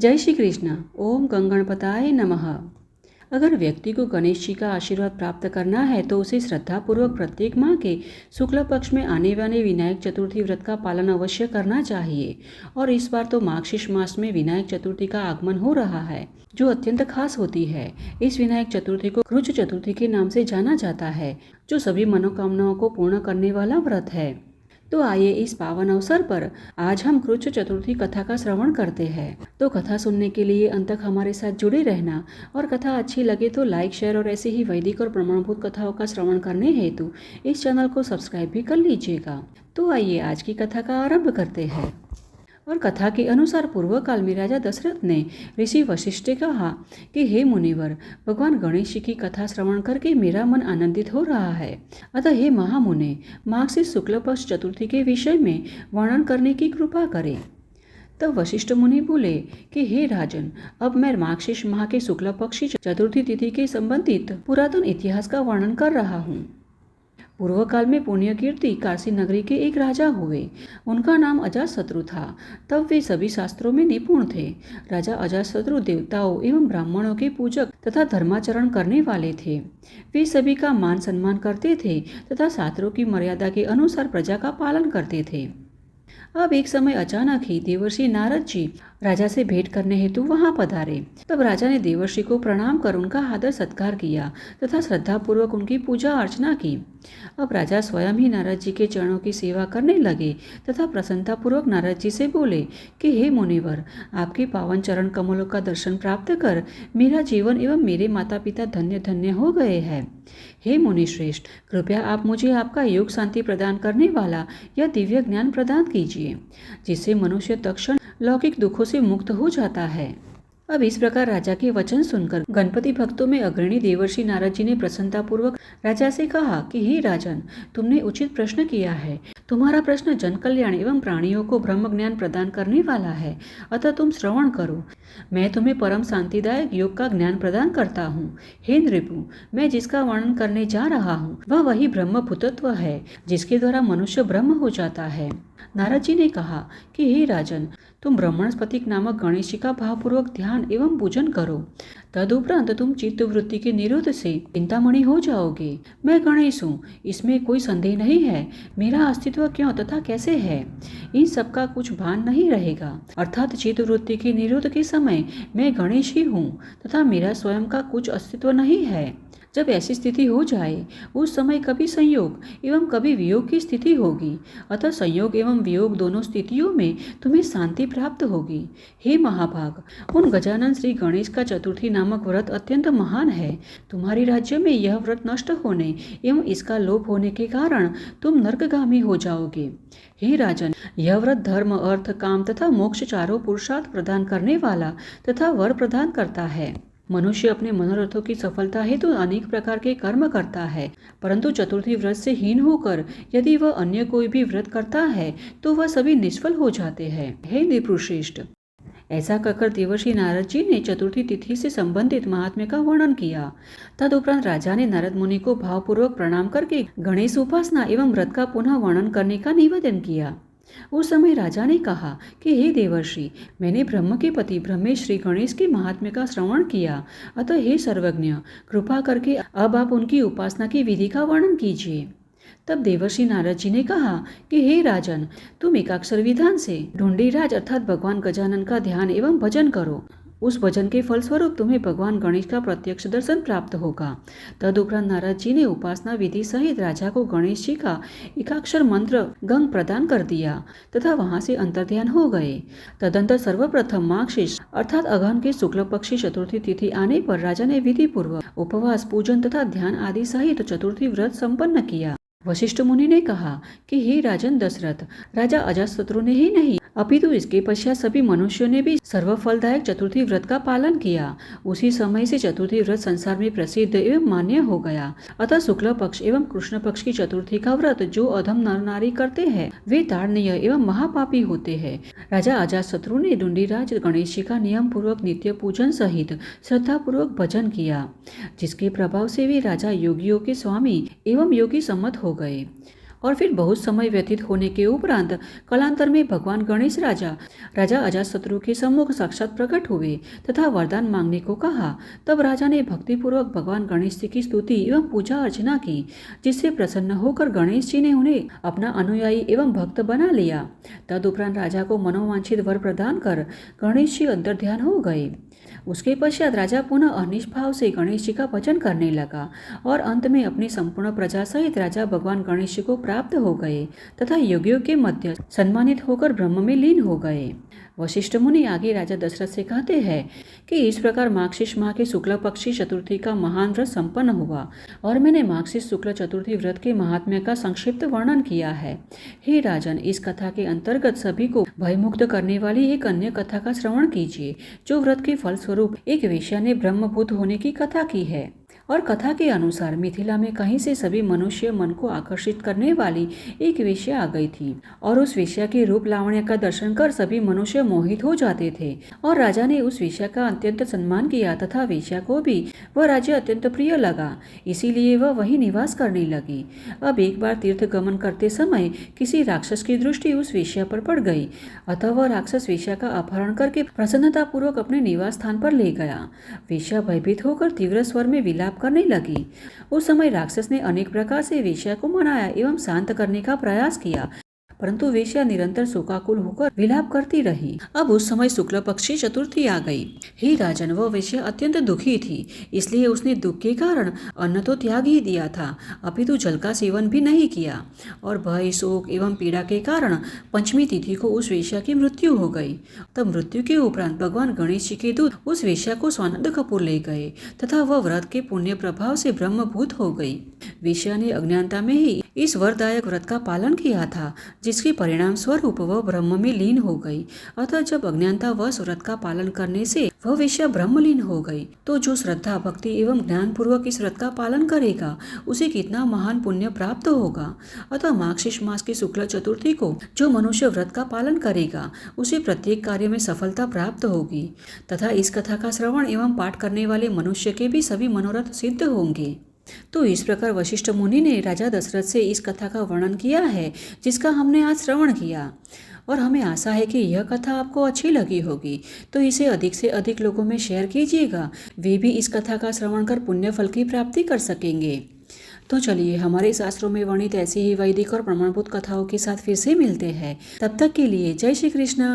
जय श्री कृष्ण। ओम गंगणपताय नमः। अगर व्यक्ति को गणेश जी का आशीर्वाद प्राप्त करना है तो उसे श्रद्धापूर्वक प्रत्येक माह के शुक्ल पक्ष में आने वाले विनायक चतुर्थी व्रत का पालन अवश्य करना चाहिए। और इस बार तो मार्गशीर्ष मास में विनायक चतुर्थी का आगमन हो रहा है, जो अत्यंत खास होती है। इस विनायक चतुर्थी को कृच्छ चतुर्थी के नाम से जाना जाता है, जो सभी मनोकामनाओं को पूर्ण करने वाला व्रत है। तो आइए इस पावन अवसर पर आज हम कृच्छ चतुर्थी कथा का श्रवण करते हैं। तो कथा सुनने के लिए अंत तक हमारे साथ जुड़े रहना, और कथा अच्छी लगे तो लाइक, शेयर और ऐसे ही वैदिक और प्रमाणभूत कथाओं का श्रवण करने हेतु इस चैनल को सब्सक्राइब भी कर लीजिएगा। तो आइए आज की कथा का आरंभ करते हैं। और कथा के अनुसार पूर्व काल में राजा दशरथ ने ऋषि वशिष्ठ से कहा कि हे मुनिवर, भगवान गणेश जी की कथा श्रवण करके मेरा मन आनंदित हो रहा है। अतः हे महामुने, मार्गशीर्ष शुक्ल पक्ष चतुर्थी के विषय में वर्णन करने की कृपा करें। तब वशिष्ठ मुनि बोले कि हे राजन, अब मैं मार्गशीर्ष माह के शुक्ल पक्षी चतुर्थी तिथि के संबंधित पुरातन इतिहास का वर्णन कर रहा हूँ। पूर्व काल में पुण्य कीर्ति काशी नगरी के एक राजा हुए। उनका नाम अजातशत्रु था। तब वे सभी शास्त्रों में निपुण थे। राजा अजातशत्रु देवताओं एवं ब्राह्मणों के पूजक तथा धर्माचरण करने वाले थे। वे सभी का मान सम्मान करते थे तथा शास्त्रों की मर्यादा के अनुसार प्रजा का पालन करते थे। अब एक समय अचानक ही देवर्षि नारद जी राजा से भेंट करने हेतु वहां पधारे। तब राजा ने देवर्षि को प्रणाम कर उनका आदर सत्कार किया तथा श्रद्धापूर्वक उनकी पूजा अर्चना की। अब राजा स्वयं ही नारद जी के चरणों की सेवा करने लगे तथा प्रसन्नतापूर्वक नारद जी से बोले कि हे मुनिवर, आपके पावन चरण कमलों का दर्शन प्राप्त कर मेरा जीवन एवं मेरे माता पिता धन्य धन्य हो गए हैं। हे मुनिश्रेष्ठ, कृपया आप मुझे आपका योग शांति प्रदान करने वाला यह दिव्य ज्ञान प्रदान कीजिए, जिससे मनुष्य तत्क्षण लौकिक दुखों से मुक्त हो जाता है। अब इस प्रकार राजा के वचन सुनकर गणपति भक्तों में अग्रणी देवर्षि नारद जी ने प्रसन्नतापूर्वक राजा से कहा कि हे राजन, तुमने उचित प्रश्न किया है। तुम्हारा प्रश्न जन कल्याण एवं प्राणियों को ब्रह्म ज्ञान प्रदान करने वाला है, अतः तुम श्रवण करो। मैं तुम्हें परम शांतिदायक योग का ज्ञान प्रदान करता हूँ। हे नृपु, मैं जिसका वर्णन करने जा रहा हूँ वह वही ब्रह्म भूतत्व है, जिसके द्वारा मनुष्य ब्रह्म हो जाता है। नारद जी ने कहा कि हे राजन, तुम ब्रह्मणस्पतिक नामक गणेश जी का भावपूर्वक ध्यान एवं पूजन करो। तदुपरांत तुम चित्त वृत्ति के निरोध से चिंतामणि हो जाओगे। मैं गणेश हूँ, इसमें कोई संदेह नहीं है। मेरा अस्तित्व क्यों तथा कैसे है, इन सब का कुछ भान नहीं रहेगा। अर्थात चित्त वृत्ति के निरोध के समय मैं गणेश ही हूँ तथा मेरा स्वयं का कुछ अस्तित्व नहीं है। जब ऐसी स्थिति हो जाए उस समय कभी संयोग एवं कभी वियोग की स्थिति होगी। अतः संयोग एवं वियोग दोनों स्थितियों में तुम्हें शांति प्राप्त होगी। हे महाभाग, उन गजानन श्री गणेश का चतुर्थी नामक व्रत अत्यंत महान है। तुम्हारे राज्य में यह व्रत नष्ट होने एवं इसका लोप होने के कारण तुम नरकगामी हो जाओगे। हे राजन, यह व्रत धर्म, अर्थ, काम तथा मोक्ष चारों पुरुषार्थ प्रदान करने वाला तथा वर प्रदान करता है। मनुष्य अपने मनोरथों की सफलता हेतु अनेक प्रकार के कर्म करता है, परंतु चतुर्थी व्रत से हीन होकर यदि वह अन्य कोई भी व्रत करता है तो वह सभी निष्फल हो जाते हैं। हे नृपश्रेष्ठ, ऐसा कहकर देवर्षि नारद जी ने चतुर्थी तिथि से संबंधित महात्म्य का वर्णन किया। तदुपरांत राजा ने नारद मुनि को भावपूर्वक प्रणाम करके गणेश उपासना एवं व्रत का पुनः वर्णन करने का निवेदन किया। उस समय राजा ने कहा कि हे देवर्षि, मैंने ब्रह्म के पति ब्रह्मेश श्री गणेश के महात्म्य का श्रवण किया। अतः हे सर्वज्ञ, कृपा करके अब आप उनकी उपासना की विधि का वर्णन कीजिए। तब देवर्षि नारद जी ने कहा कि हे राजन, तुम एकाक्षर विधान से ढूंढीराज अर्थात भगवान गजानन का ध्यान एवं भजन करो। उस भजन के फलस्वरूप तुम्हें भगवान गणेश का प्रत्यक्ष दर्शन प्राप्त होगा। तदुपरांत नारद जी ने उपासना विधि सहित राजा को गणेश जी का एकाक्षर मंत्र गंग प्रदान कर दिया तथा वहां से अंतर्ध्यान हो गए। तदंतर सर्वप्रथम मार्गशीर्ष अर्थात अगहन के शुक्ल पक्षी चतुर्थी तिथि आने पर राजा ने विधि पूर्वक उपवास, पूजन तथा ध्यान आदि सहित चतुर्थी व्रत संपन्न किया। वशिष्ठ मुनि ने कहा कि हे राजन दशरथ, राजा अजातशत्रु ने ही नहीं अपितु इसके पश्चात सभी मनुष्यों ने भी सर्वफलदायक चतुर्थी व्रत का पालन किया। उसी समय से चतुर्थी व्रत संसार में प्रसिद्ध एवं मान्य हो गया। अतः शुक्ल पक्ष एवं कृष्ण पक्ष की चतुर्थी का व्रत जो अधम नर नारी करते हैं वे ताड़नीय एवं महापापी होते हैं। राजा अजातशत्रु ने ढूंढीराज गणेश जी का नियम पूर्वक नित्य पूजन सहित श्रद्धा पूर्वक भजन किया, जिसके प्रभाव से वे राजा योगियों के स्वामी एवं योगी सम्मत हो गए। और फिर बहुत समय व्यतीत होने के उपरांत कालांतर में भगवान गणेश राजा अजातशत्रु के सम्मुख साक्षात प्रकट हुए तथा वरदान मांगने को कहा। तब राजा ने भक्तिपूर्वक भगवान गणेश जी की स्तुति एवं पूजा अर्चना की, जिससे प्रसन्न होकर गणेश जी ने उन्हें अपना अनुयायी एवं भक्त बना लिया। तदुपरांत राजा को मनोवांछित वर प्रदान कर गणेश जी अंतर्ध्यान हो गए। उसके पश्चात राजा पुनः अनिष्ट भाव से गणेश जी का भजन करने लगा और अंत में अपनी संपूर्ण प्रजा सहित राजा भगवान गणेश जी को प्राप्त हो गए तथा योगियों के मध्य सम्मानित होकर ब्रह्म में लीन हो गए। वशिष्ठ मुनि आगे राजा दशरथ से कहते हैं कि इस प्रकार मार्गशीर्ष माह के शुक्ल पक्षी चतुर्थी का महान व्रत संपन्न हुआ और मैंने मार्गशीर्ष शुक्ल चतुर्थी व्रत के महात्म्य का संक्षिप्त वर्णन किया है। हे राजन, इस कथा के अंतर्गत सभी को भयमुक्त करने वाली एक अन्य कथा का श्रवण कीजिए, जो व्रत के फलस्वरूप एक वेश्या ने ब्रह्मभूत होने की कथा की है। और कथा के अनुसार मिथिला में कहीं से सभी मनुष्य मन को आकर्षित करने वाली एक वेश्या आ गई थी और उस वेश्या के रूप लावण्य का दर्शन कर सभी मनुष्य मोहित हो जाते थे और राजा ने उस वेश्या का अत्यंत सम्मान किया तथा वेश्या को भी वह राज्य अत्यंत प्रिय लगा, इसीलिए वह वहीं निवास करने लगी। अब एक बार तीर्थ गमन करते समय किसी राक्षस की दृष्टि उस वेश्या पर पड़ गई, अतः वह राक्षस वेश्या का अपहरण करके प्रसन्नता पूर्वक अपने निवास स्थान पर ले गया। वेश्या भयभीत होकर तीव्र स्वर में विलाप करने लगी। उस समय राक्षस ने अनेक प्रकार से वेश्या को मनाया एवं शांत करने का प्रयास किया, परंतु वेश्या निरंतर शोकाकुल होकर विलाप करती रही। अब उस समय शुक्ल पक्षी चतुर्थी आ गई। हे राजन, वह वेश्या अत्यंत दुखी थी, इसलिए उसने दुख के कारण अन्न तो त्याग ही दिया था, अपितु जल का सेवन भी नहीं किया। और भय, शोक एवं पीड़ा के कारण पंचमी तिथि को उस वेश्या की मृत्यु हो गई। तब मृत्यु के उपरांत भगवान गणेश जी के दूत उस वेश्या को स्वानंद कपूर ले गए तथा वह व्रत के पुण्य प्रभाव से ब्रह्मभूत हो गई। वेश्या ने अज्ञानता में ही इस वरदायक व्रत का पालन किया था, जिसके परिणाम स्वरूप वह ब्रह्म में लीन हो गई। अतः जब अज्ञानता वश व्रत का पालन करने से वह वेश्या ब्रह्मलीन हो गई, तो जो श्रद्धा, भक्ति एवं ज्ञान पूर्वक इस व्रत का पालन करेगा उसे कितना महान पुण्य प्राप्त होगा। अतः मार्गशीर्ष मास की शुक्ल चतुर्थी को जो मनुष्य व्रत का पालन करेगा उसे प्रत्येक कार्य में सफलता प्राप्त होगी तथा इस कथा का श्रवण एवं पाठ करने वाले मनुष्य के भी सभी मनोरथ सिद्ध होंगे। तो इस प्रकार वशिष्ठ मुनि ने राजा दशरथ से इस कथा का वर्णन किया है, जिसका हमने आज श्रवण किया। और हमें आशा है कि यह कथा आपको अच्छी लगी होगी, तो इसे अधिक से अधिक लोगों में शेयर कीजिएगा, वे भी इस कथा का श्रवण कर पुण्य फल की प्राप्ति कर सकेंगे। तो चलिए, हमारे शास्त्रों में वर्णित ऐसी ही वैदिक और प्रमाणभूत कथाओं के साथ फिर से मिलते हैं। तब तक के लिए जय श्री कृष्ण।